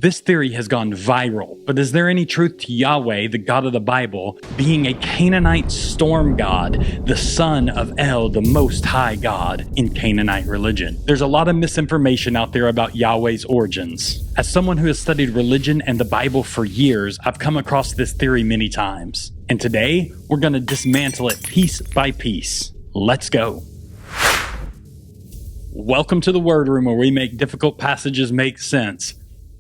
This theory has gone viral, but is there any truth to Yahweh, the God of the Bible, being a Canaanite storm god, the son of El, the Most High God, in Canaanite religion? There's a lot of misinformation out there about Yahweh's origins. As someone who has studied religion and the Bible for years, I've come across this theory many times. And today, we're going to dismantle it piece by piece. Let's go. Welcome to the Word Room, where we make difficult passages make sense.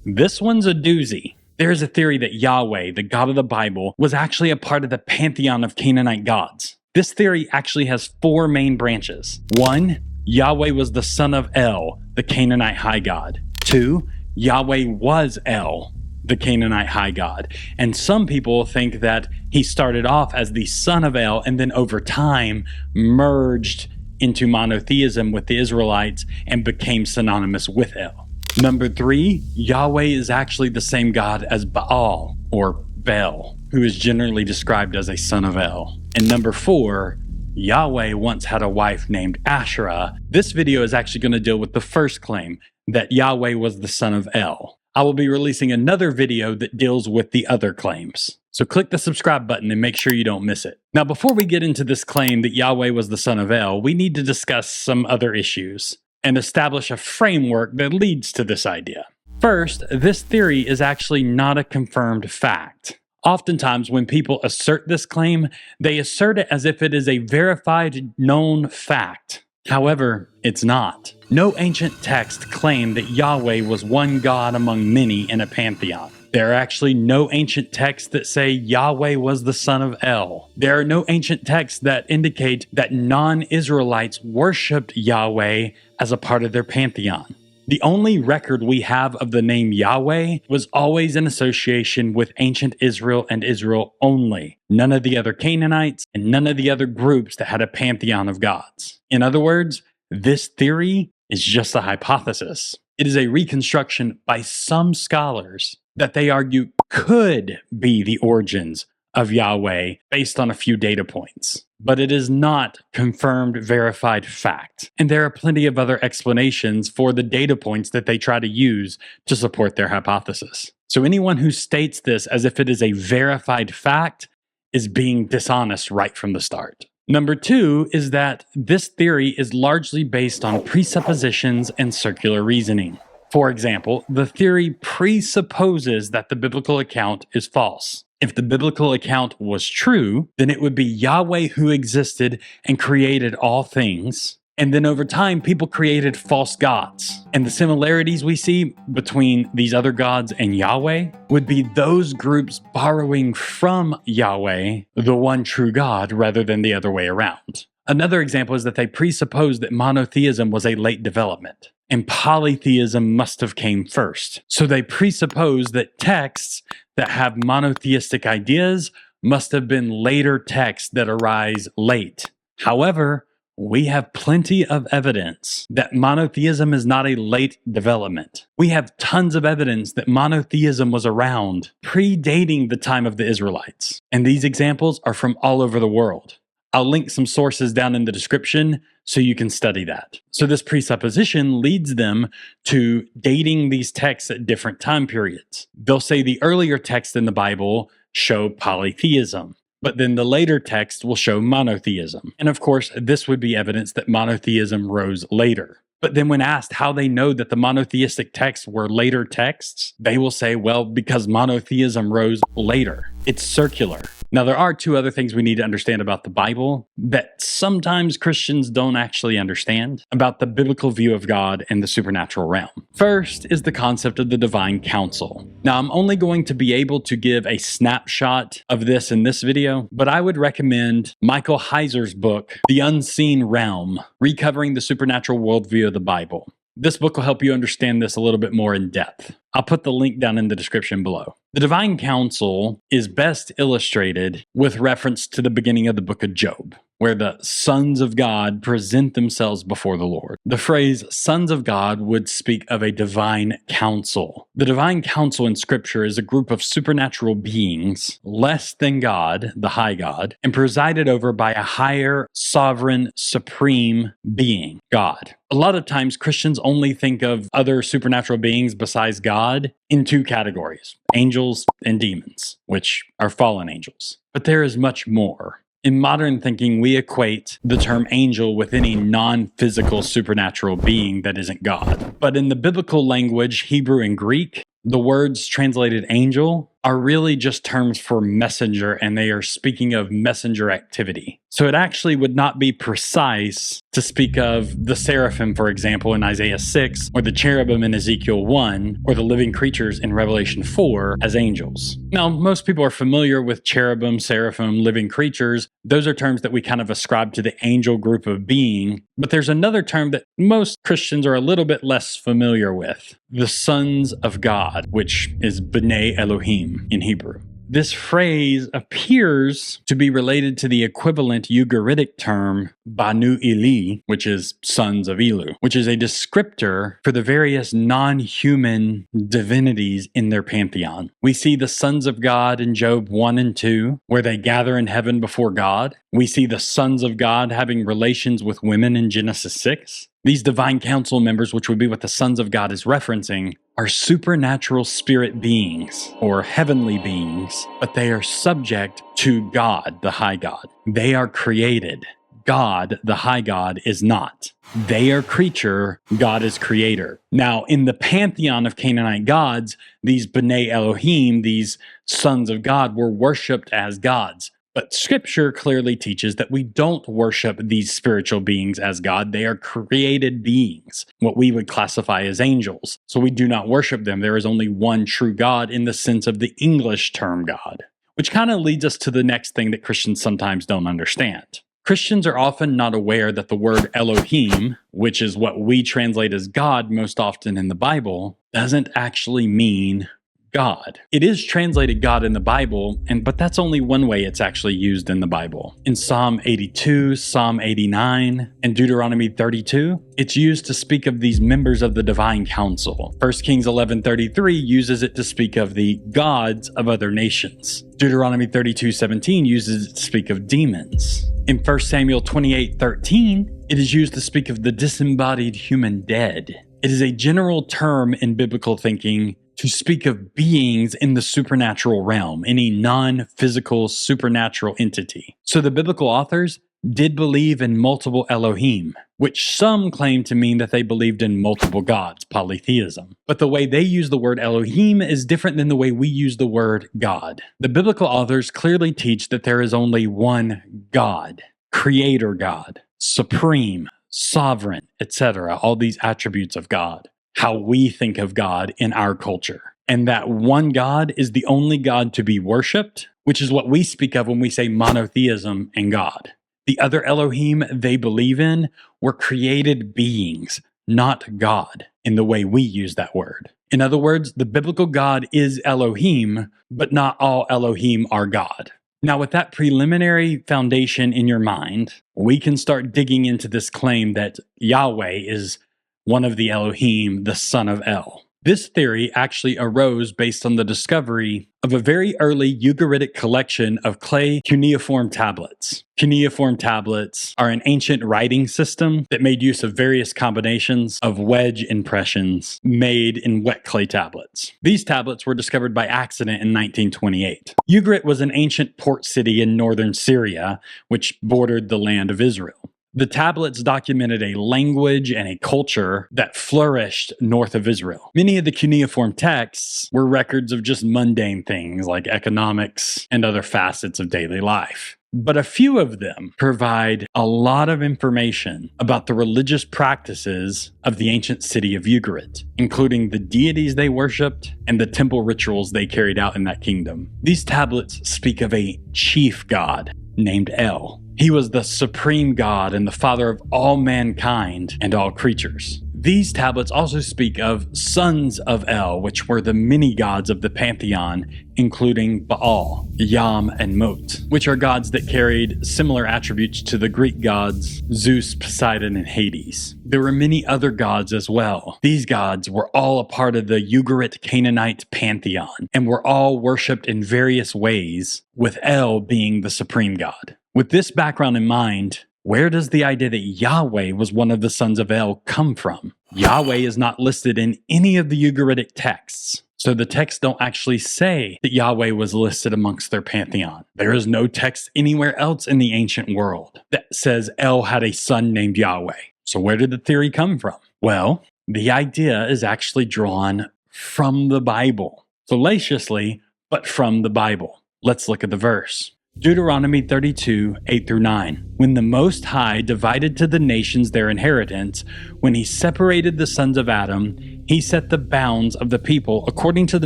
This one's a doozy. There is a theory that Yahweh, the God of the Bible, was actually a part of the pantheon of Canaanite gods. This theory actually has four main branches. 1. Yahweh was the son of El, the Canaanite high god. 2. Yahweh was El, the Canaanite high god. And some people think that he started off as the son of El and then over time merged into monotheism with the Israelites and became synonymous with El. Number 3, Yahweh is actually the same God as Baal, or Bel, who is generally described as a son of El. And number 4, Yahweh once had a wife named Asherah. This video is actually going to deal with the first claim, that Yahweh was the son of El. I will be releasing another video that deals with the other claims. So click the subscribe button and make sure you don't miss it. Now, before we get into this claim that Yahweh was the son of El, we need to discuss some other issues and establish a framework that leads to this idea. First, this theory is actually not a confirmed fact. Oftentimes, when people assert this claim, they assert it as if it is a verified, known fact. However, it's not. No ancient text claim that Yahweh was one God among many in a pantheon. There are actually no ancient texts that say Yahweh was the son of El. There are no ancient texts that indicate that non-Israelites worshipped Yahweh as a part of their pantheon. The only record we have of the name Yahweh was always in association with ancient Israel and Israel only. None of the other Canaanites and none of the other groups that had a pantheon of gods. In other words, this theory is just a hypothesis. It is a reconstruction by some scholars that they argue could be the origins of Yahweh based on a few data points. But it is not confirmed, verified fact. And there are plenty of other explanations for the data points that they try to use to support their hypothesis. So anyone who states this as if it is a verified fact is being dishonest right from the start. Number 2 is that this theory is largely based on presuppositions and circular reasoning. For example, the theory presupposes that the biblical account is false. If the biblical account was true, then it would be Yahweh who existed and created all things. And then over time, people created false gods. And the similarities we see between these other gods and Yahweh would be those groups borrowing from Yahweh, the one true God, rather than the other way around. Another example is that they presuppose that monotheism was a late development, and polytheism must have came first. So they presuppose that texts that have monotheistic ideas must have been later texts that arise late. However, we have plenty of evidence that monotheism is not a late development. We have tons of evidence that monotheism was around, predating the time of the Israelites. And these examples are from all over the world. I'll link some sources down in the description so you can study that. So this presupposition leads them to dating these texts at different time periods. They'll say the earlier texts in the Bible show polytheism, but then the later text will show monotheism. And of course, this would be evidence that monotheism rose later. But then when asked how they know that the monotheistic texts were later texts, they will say, well, because monotheism rose later. It's circular. Now, there are 2 other things we need to understand about the Bible that sometimes Christians don't actually understand about the biblical view of God and the supernatural realm. First is the concept of the divine council. Now, I'm only going to be able to give a snapshot of this in this video, but I would recommend Michael Heiser's book, The Unseen Realm, Recovering the Supernatural Worldview of the Bible. This book will help you understand this a little bit more in depth. I'll put the link down in the description below. The divine council is best illustrated with reference to the beginning of the book of Job, where the sons of God present themselves before the Lord. The phrase sons of God would speak of a divine council. The divine council in Scripture is a group of supernatural beings, less than God, the high God, and presided over by a higher, sovereign, supreme being, God. A lot of times Christians only think of other supernatural beings besides God in two categories, angels and demons, which are fallen angels. But there is much more. In modern thinking, we equate the term angel with any non-physical supernatural being that isn't God. But in the biblical language, Hebrew and Greek, the words translated angel are really just terms for messenger, and they are speaking of messenger activity. So it actually would not be precise to speak of the seraphim, for example, in Isaiah 6, or the cherubim in Ezekiel 1, or the living creatures in Revelation 4 as angels. Now, most people are familiar with cherubim, seraphim, living creatures. Those are terms that we kind of ascribe to the angel group of being. But there's another term that most Christians are a little bit less familiar with, the sons of God, which is B'nai Elohim in Hebrew. This phrase appears to be related to the equivalent Ugaritic term Banu Eli, which is sons of Elu, which is a descriptor for the various non-human divinities in their pantheon. We see the sons of God in Job 1 and 2, where they gather in heaven before God. We see the sons of God having relations with women in Genesis 6. These divine council members, which would be what the sons of God is referencing, are supernatural spirit beings or heavenly beings, but they are subject to God, the high God. They are created. God, the high God, is not. They are creature, God is creator. Now, in the pantheon of Canaanite gods, these B'nai Elohim, these sons of God, were worshipped as gods. But Scripture clearly teaches that we don't worship these spiritual beings as God. They are created beings, what we would classify as angels. So we do not worship them. There is only one true God in the sense of the English term God, which kind of leads us to the next thing that Christians sometimes don't understand. Christians are often not aware that the word Elohim, which is what we translate as God most often in the Bible, doesn't actually mean God. It is translated God in the Bible, but that's only one way it's actually used in the Bible. In Psalm 82, Psalm 89, and Deuteronomy 32, it's used to speak of these members of the divine council. 1 Kings 11:33 uses it to speak of the gods of other nations. Deuteronomy 32:17 uses it to speak of demons. In 1 Samuel 28:13, it is used to speak of the disembodied human dead. It is a general term in biblical thinking to speak of beings in the supernatural realm, any non-physical supernatural entity. So the biblical authors did believe in multiple Elohim, which some claim to mean that they believed in multiple gods, polytheism. But the way they use the word Elohim is different than the way we use the word God. The biblical authors clearly teach that there is only one God, creator God, supreme, sovereign, etc., all these attributes of God, how we think of God in our culture. And that one God is the only God to be worshipped, which is what we speak of when we say monotheism and God. The other Elohim they believe in were created beings, not God, in the way we use that word. In other words, the biblical God is Elohim, but not all Elohim are God. Now, with that preliminary foundation in your mind, we can start digging into this claim that Yahweh is one of the Elohim, the son of El. This theory actually arose based on the discovery of a very early Ugaritic collection of clay cuneiform tablets. Cuneiform tablets are an ancient writing system that made use of various combinations of wedge impressions made in wet clay tablets. These tablets were discovered by accident in 1928. Ugarit was an ancient port city in northern Syria, which bordered the land of Israel. The tablets documented a language and a culture that flourished north of Israel. Many of the cuneiform texts were records of just mundane things like economics and other facets of daily life. But a few of them provide a lot of information about the religious practices of the ancient city of Ugarit, including the deities they worshipped and the temple rituals they carried out in that kingdom. These tablets speak of a chief god named El. He was the supreme God and the father of all mankind and all creatures. These tablets also speak of sons of El, which were the many gods of the pantheon, including Baal, Yam, and Mot, which are gods that carried similar attributes to the Greek gods Zeus, Poseidon, and Hades. There were many other gods as well. These gods were all a part of the Ugaritic Canaanite pantheon, and were all worshipped in various ways, with El being the supreme god. With this background in mind, where does the idea that Yahweh was one of the sons of El come from? Yahweh is not listed in any of the Ugaritic texts, so the texts don't actually say that Yahweh was listed amongst their pantheon. There is no text anywhere else in the ancient world that says El had a son named Yahweh. So where did the theory come from? Well, the idea is actually drawn from the Bible, fallaciously, but from the Bible. Let's look at the verse. Deuteronomy 32, 8-9. When the Most High divided to the nations their inheritance, when he separated the sons of Adam, he set the bounds of the people according to the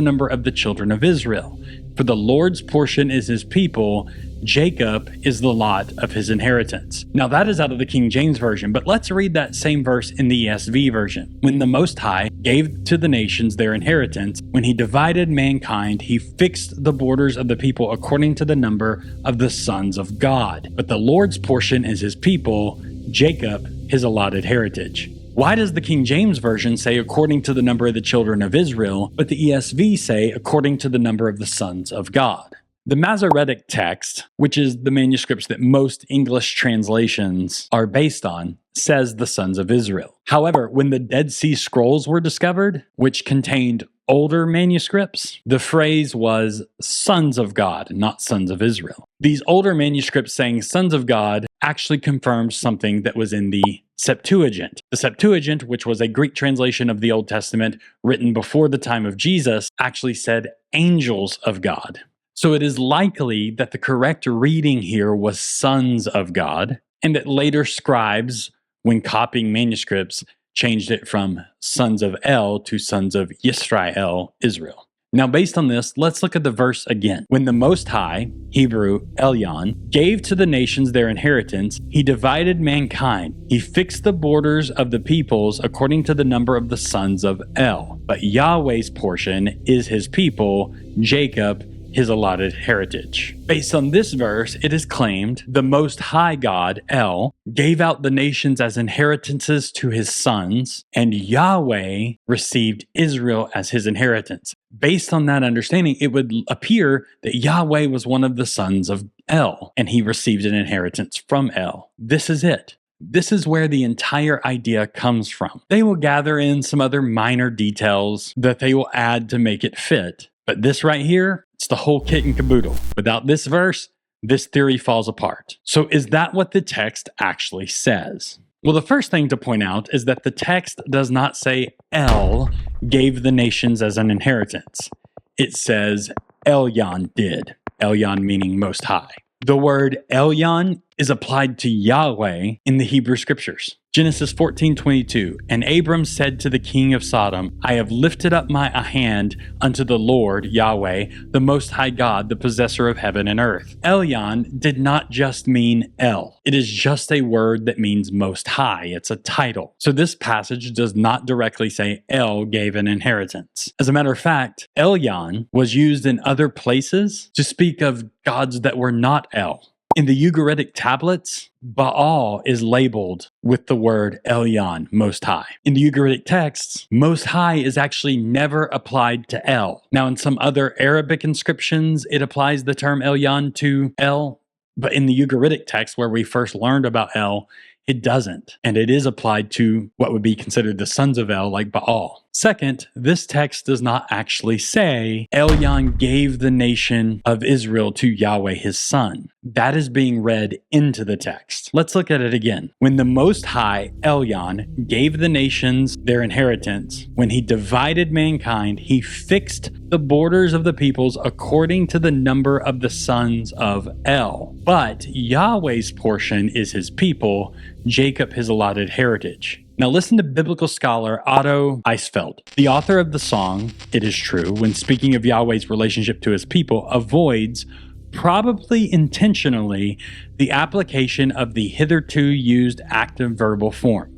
number of the children of Israel. For the Lord's portion is his people, Jacob is the lot of his inheritance. Now that is out of the King James Version, but let's read that same verse in the ESV version. When the Most High gave to the nations their inheritance, when he divided mankind, he fixed the borders of the people according to the number of the sons of God. But the Lord's portion is his people, Jacob his allotted heritage. Why does the King James Version say according to the number of the children of Israel, but the ESV say according to the number of the sons of God? The Masoretic text, which is the manuscripts that most English translations are based on, says the sons of Israel. However, when the Dead Sea Scrolls were discovered, which contained older manuscripts, the phrase was sons of God, not sons of Israel. These older manuscripts saying sons of God actually confirms something that was in the Septuagint. The Septuagint, which was a Greek translation of the Old Testament written before the time of Jesus, actually said angels of God. So it is likely that the correct reading here was sons of God, and that later scribes, when copying manuscripts, changed it from sons of El to sons of Yisrael, Israel. Now, based on this, let's look at the verse again. When the Most High, Hebrew, Elyon, gave to the nations their inheritance, he divided mankind. He fixed the borders of the peoples according to the number of the sons of El. But Yahweh's portion is his people, Jacob, his allotted heritage. Based on this verse, it is claimed the Most High God, El, gave out the nations as inheritances to his sons, and Yahweh received Israel as his inheritance. Based on that understanding, it would appear that Yahweh was one of the sons of El, and he received an inheritance from El. This is it. This is where the entire idea comes from. They will gather in some other minor details that they will add to make it fit. But this right here, it's the whole kit and caboodle. Without this verse, this theory falls apart. So is that what the text actually says? Well, the first thing to point out is that the text does not say El gave the nations as an inheritance. It says Elyon did. Elyon meaning Most High. The word Elyon is applied to Yahweh in the Hebrew Scriptures. Genesis 14:22, and Abram said to the king of Sodom, I have lifted up my hand unto the Lord, Yahweh, the Most High God, the possessor of heaven and earth. Elyon did not just mean El. It is just a word that means Most High. It's a title. So this passage does not directly say El gave an inheritance. As a matter of fact, Elyon was used in other places to speak of gods that were not El. In the Ugaritic tablets, Baal is labeled with the word Elyon, Most High. In the Ugaritic texts, Most High is actually never applied to El. Now, in some other Arabic inscriptions, it applies the term Elyon to El, but in the Ugaritic text where we first learned about El, it doesn't, and it is applied to what would be considered the sons of El, like Baal. Second, this text does not actually say Elyon gave the nation of Israel to Yahweh his son. That is being read into the text. Let's look at it again. When the Most High, Elyon, gave the nations their inheritance, when he divided mankind, he fixed the borders of the peoples according to the number of the sons of El. But Yahweh's portion is his people, Jacob his allotted heritage. Now listen to biblical scholar Otto Eisfeld. The author of the song, It Is True, when speaking of Yahweh's relationship to his people, avoids, probably intentionally, the application of the hitherto used active verbal form.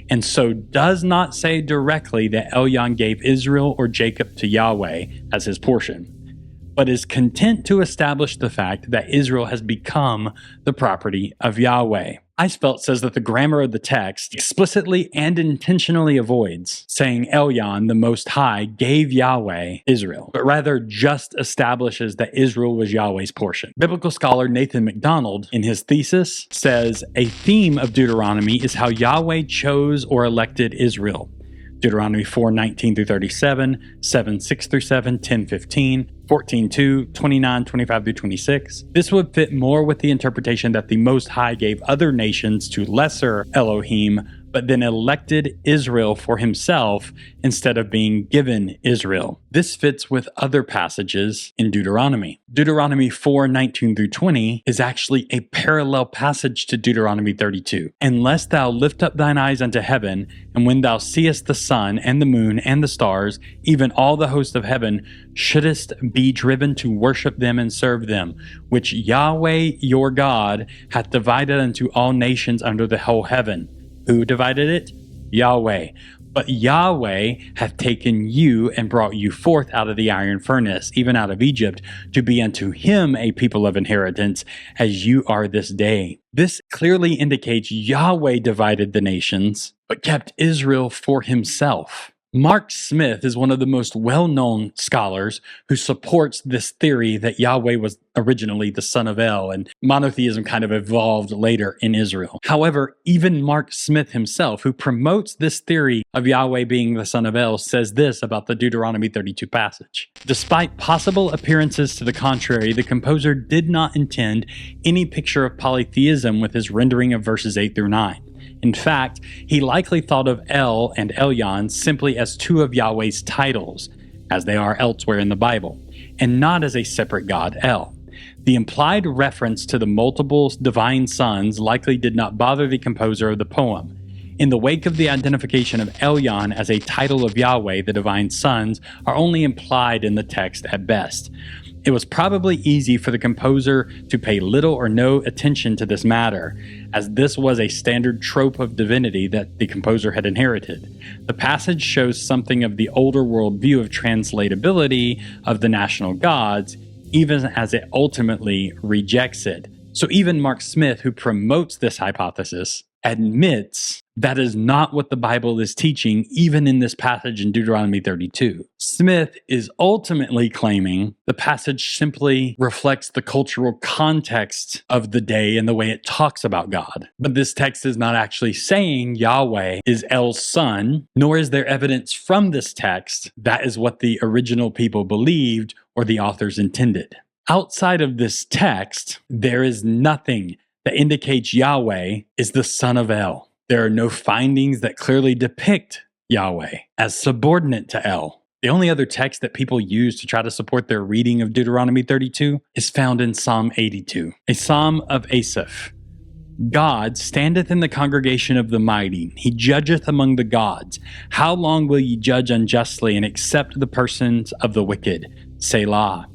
and so does not say directly that Elyon gave Israel or Jacob to Yahweh as his portion, but is content to establish the fact that Israel has become the property of Yahweh. Eisfeld says that the grammar of the text explicitly and intentionally avoids saying Elyon, the Most High, gave Yahweh Israel, but rather just establishes that Israel was Yahweh's portion. Biblical scholar Nathan MacDonald, in his thesis, says a theme of Deuteronomy is how Yahweh chose or elected Israel. Deuteronomy 4:19 through 37, 7:6 through 7, 10:15, 14:2, 29, 25 through 26. This would fit more with the interpretation that the Most High gave other nations to lesser Elohim, but then elected Israel for himself instead of being given Israel. This fits with other passages in Deuteronomy. Deuteronomy 4:19 through 20 is actually a parallel passage to Deuteronomy 32. Unless thou lift up thine eyes unto heaven, and when thou seest the sun and the moon and the stars, even all the host of heaven, shouldest be driven to worship them and serve them, which Yahweh your God hath divided unto all nations under the whole heaven. Who divided it? Yahweh. But Yahweh hath taken you and brought you forth out of the iron furnace, even out of Egypt, to be unto him a people of inheritance, as you are this day. This clearly indicates Yahweh divided the nations, but kept Israel for himself. Mark Smith is one of the most well-known scholars who supports this theory that Yahweh was originally the son of El, and monotheism kind of evolved later in Israel. However, even Mark Smith himself, who promotes this theory of Yahweh being the son of El, says this about the Deuteronomy 32 passage. Despite possible appearances to the contrary, the composer did not intend any picture of polytheism with his rendering of verses 8 through 9. In fact, he likely thought of El and Elyon simply as two of Yahweh's titles, as they are elsewhere in the Bible, and not as a separate god, El. The implied reference to the multiple divine sons likely did not bother the composer of the poem. In the wake of the identification of Elyon as a title of Yahweh, the divine sons are only implied in the text at best. It was probably easy for the composer to pay little or no attention to this matter, as this was a standard trope of divinity that the composer had inherited. The passage shows something of the older world view of translatability of the national gods, even as it ultimately rejects it. So even Mark Smith, who promotes this hypothesis, admits that is not what the Bible is teaching, even in this passage in Deuteronomy 32. Smith is ultimately claiming the passage simply reflects the cultural context of the day and the way it talks about God. But this text is not actually saying Yahweh is El's son, nor is there evidence from this text that is what the original people believed or the authors intended. Outside of this text, there is nothing that indicates Yahweh is the son of El. There are no findings that clearly depict Yahweh as subordinate to El. The only other text that people use to try to support their reading of Deuteronomy 32 is found in Psalm 82, a psalm of Asaph. God standeth in the congregation of the mighty. He judgeth among the gods. How long will ye judge unjustly and accept the persons of the wicked? Selah.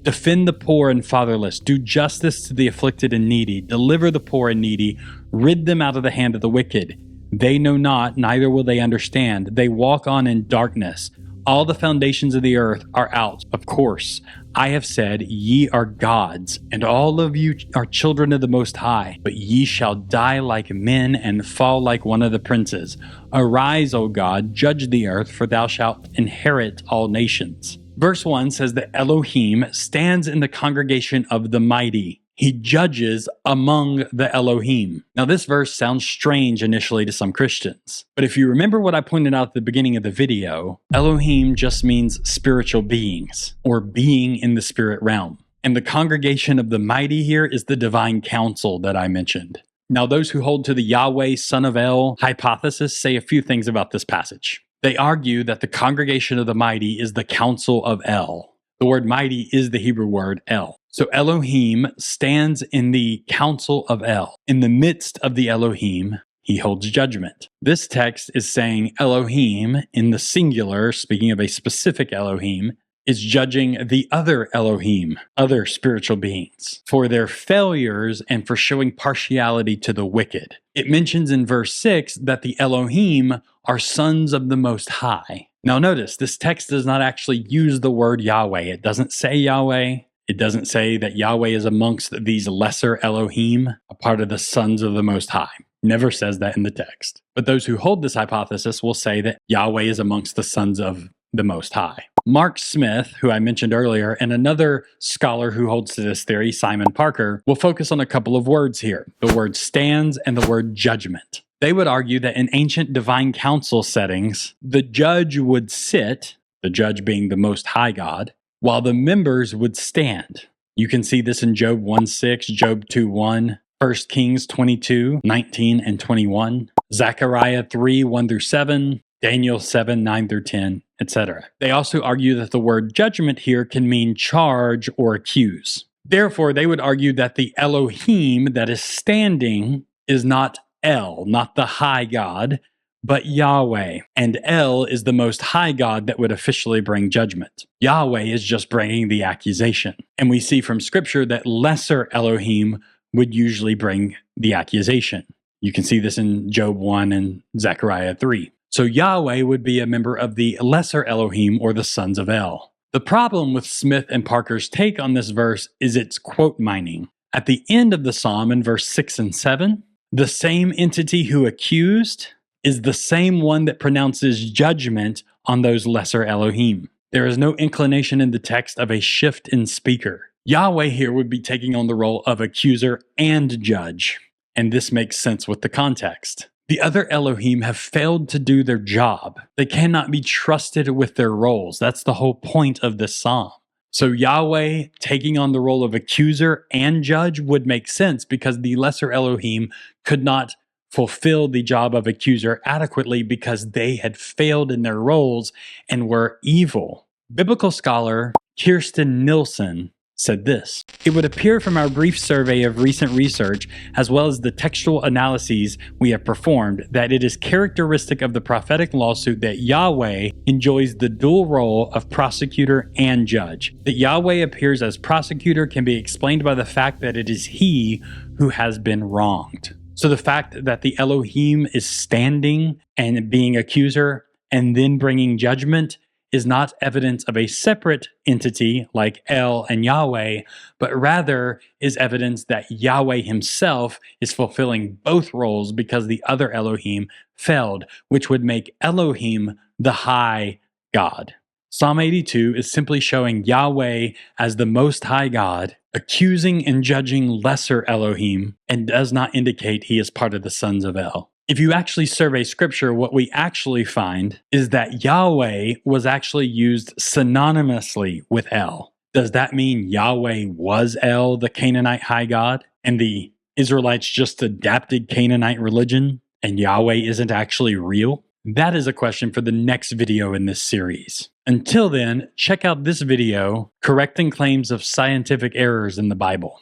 Defend the poor and fatherless. Do justice to the afflicted and needy. Deliver the poor and needy. Rid them out of the hand of the wicked. They know not, neither will they understand. They walk on in darkness. All the foundations of the earth are out of course. I have said, ye are gods, and all of you are children of the Most High. But ye shall die like men and fall like one of the princes. Arise, O God, judge the earth, for thou shalt inherit all nations. Verse 1 says that Elohim stands in the congregation of the mighty. He judges among the Elohim. Now, this verse sounds strange initially to some Christians, but if you remember what I pointed out at the beginning of the video, Elohim just means spiritual beings, or being in the spirit realm. And the congregation of the mighty here is the divine council that I mentioned. Now, those who hold to the Yahweh, son of El hypothesis say a few things about this passage. They argue that the congregation of the mighty is the council of El. The word mighty is the Hebrew word El. So Elohim stands in the council of El. In the midst of the Elohim, he holds judgment. This text is saying Elohim in the singular, speaking of a specific Elohim, is judging the other Elohim, other spiritual beings, for their failures and for showing partiality to the wicked. It mentions in verse 6 that the Elohim are sons of the Most High. Now notice, this text does not actually use the word Yahweh. It doesn't say Yahweh. It doesn't say that Yahweh is amongst these lesser Elohim, a part of the sons of the Most High. Never says that in the text. But those who hold this hypothesis will say that Yahweh is amongst the sons of the Most High. Mark Smith, who I mentioned earlier, and another scholar who holds to this theory, Simon Parker, will focus on a couple of words here, the word stands and the word judgment. They would argue that in ancient divine council settings, the judge would sit, the judge being the Most High God, while the members would stand. You can see this in Job 1:6, Job 2:1, 1 Kings 22:19 and 21, Zechariah 3:1-7, Daniel 7:9-10, etc. They also argue that the word judgment here can mean charge or accuse. Therefore, they would argue that the Elohim that is standing is not El, not the high God, but Yahweh. And El is the Most High God that would officially bring judgment. Yahweh is just bringing the accusation. And we see from Scripture that lesser Elohim would usually bring the accusation. You can see this in Job 1 and Zechariah 3. So Yahweh would be a member of the lesser Elohim or the sons of El. The problem with Smith and Parker's take on this verse is its quote mining. At the end of the psalm in verse 6 and 7, the same entity who accused is the same one that pronounces judgment on those lesser Elohim. There is no inclination in the text of a shift in speaker. Yahweh here would be taking on the role of accuser and judge, and this makes sense with the context. The other Elohim have failed to do their job. They cannot be trusted with their roles. That's the whole point of this psalm. So Yahweh taking on the role of accuser and judge would make sense because the lesser Elohim could not fulfill the job of accuser adequately because they had failed in their roles and were evil. Biblical scholar Kirsten Nilsson said this: "It would appear from our brief survey of recent research, as well as the textual analyses we have performed, that it is characteristic of the prophetic lawsuit that Yahweh enjoys the dual role of prosecutor and judge. That Yahweh appears as prosecutor can be explained by the fact that it is he who has been wronged." So the fact that the Elohim is standing and being accuser and then bringing judgment is not evidence of a separate entity like El and Yahweh, but rather is evidence that Yahweh himself is fulfilling both roles because the other Elohim failed, which would make Elohim the high God. Psalm 82 is simply showing Yahweh as the Most High God, accusing and judging lesser Elohim, and does not indicate he is part of the sons of El. If you actually survey Scripture, what we actually find is that Yahweh was actually used synonymously with El. Does that mean Yahweh was El, the Canaanite high god, and the Israelites just adapted Canaanite religion, and Yahweh isn't actually real? That is a question for the next video in this series. Until then, check out this video, Correcting Claims of Scientific Errors in the Bible.